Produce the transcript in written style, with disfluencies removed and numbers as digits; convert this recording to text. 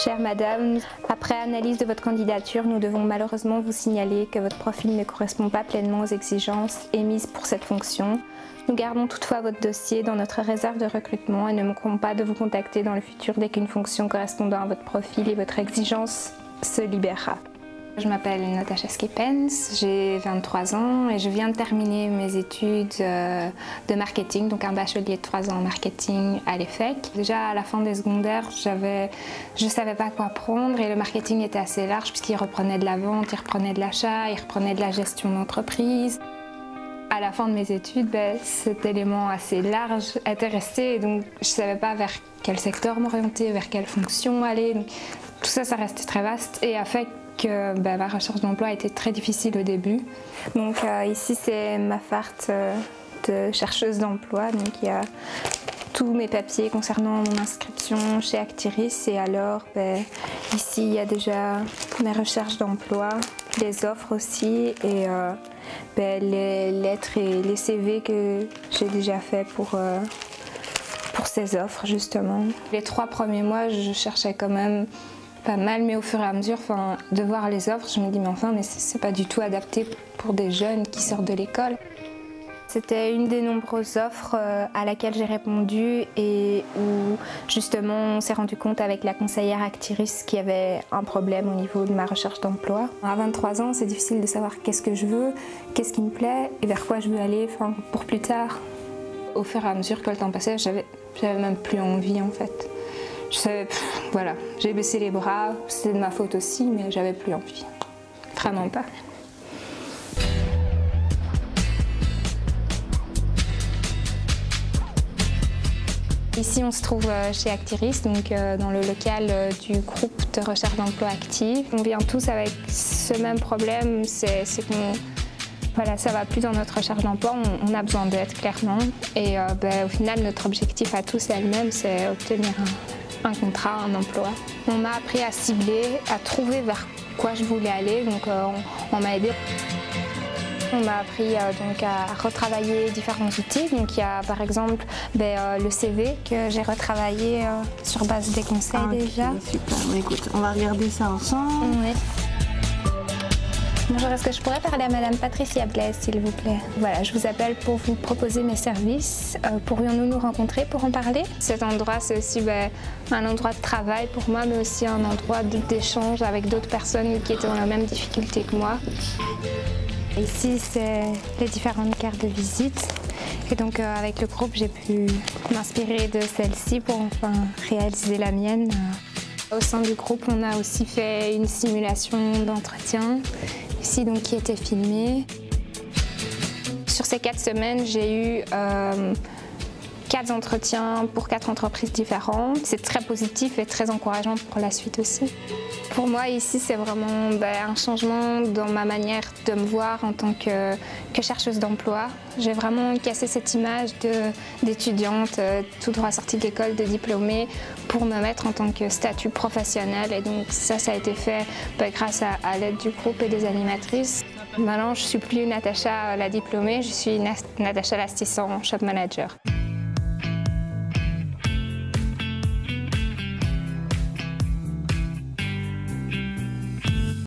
Chère madame, après analyse de votre candidature, nous devons malheureusement vous signaler que votre profil ne correspond pas pleinement aux exigences émises pour cette fonction. Nous gardons toutefois votre dossier dans notre réserve de recrutement et ne manquerons pas de vous contacter dans le futur dès qu'une fonction correspondant à votre profil et votre exigence se libérera. Je m'appelle Natasha Skipens, j'ai 23 ans et je viens de terminer mes études de marketing, donc un bachelier de 3 ans en marketing à l'EFEC. Déjà à la fin des secondaires, je ne savais pas quoi prendre et le marketing était assez large puisqu'il reprenait de la vente, il reprenait de l'achat, il reprenait de la gestion d'entreprise. À la fin de mes études, cet élément assez large était resté et donc je ne savais pas vers quel secteur m'orienter, vers quelle fonction aller. Donc, tout ça, ça restait très vaste et a fait que ma recherche d'emploi a été très difficile au début. Donc ici c'est ma carte de chercheuse d'emploi. Donc il y a tous mes papiers concernant mon inscription chez Actiris et alors ici il y a déjà mes recherches d'emploi, les offres aussi et les lettres et les CV que j'ai déjà fait pour ces offres justement. Les 3 premiers mois je cherchais quand même pas mal, mais au fur et à mesure de voir les offres, je me dis mais c'est pas du tout adapté pour des jeunes qui sortent de l'école. C'était une des nombreuses offres à laquelle j'ai répondu et où justement on s'est rendu compte avec la conseillère Actiris qu'il y avait un problème au niveau de ma recherche d'emploi. À 23 ans, c'est difficile de savoir qu'est-ce que je veux, qu'est-ce qui me plaît et vers quoi je veux aller pour plus tard. Au fur et à mesure que le temps passait, j'avais même plus envie en fait. Je savais, voilà, j'ai baissé les bras, c'était de ma faute aussi, mais j'avais plus envie. Vraiment pas. Ici, on se trouve chez Actiris, donc dans le local du groupe de recherche d'emploi active. On vient tous avec ce même problème, c'est qu'on voilà, ça va plus dans notre recherche d'emploi, on a besoin d'aide clairement. Et au final, notre objectif à tous et à elles-mêmes, c'est obtenir un contrat, un emploi. On m'a appris à cibler, à trouver vers quoi je voulais aller, donc on m'a aidé. On m'a appris donc à retravailler différents outils. Donc il y a par exemple le CV que j'ai retravaillé sur base des conseils déjà. Super, écoute, on va regarder ça ensemble. Oui. Bonjour, est-ce que je pourrais parler à Madame Patricia Blaise, s'il vous plaît? Voilà, je vous appelle pour vous proposer mes services. Pourrions-nous nous rencontrer pour en parler? Cet endroit, c'est aussi un endroit de travail pour moi, mais aussi un endroit d'échange avec d'autres personnes qui étaient dans la même difficulté que moi. Ici, c'est les différentes cartes de visite. Et donc, avec le groupe, j'ai pu m'inspirer de celle-ci pour enfin réaliser la mienne. Au sein du groupe, on a aussi fait une simulation d'entretien, ici donc qui était filmée. Sur ces 4 semaines, j'ai eu 4 entretiens pour 4 entreprises différentes. C'est très positif et très encourageant pour la suite aussi. Pour moi, ici, c'est vraiment un changement dans ma manière de me voir en tant que chercheuse d'emploi. J'ai vraiment cassé cette image d'étudiante tout droit sortie de l'école, de diplômée, pour me mettre en tant que statut professionnel. Et donc ça a été fait grâce à l'aide du groupe et des animatrices. Maintenant, je ne suis plus Natasha la diplômée, je suis Natasha l'assistant shop manager.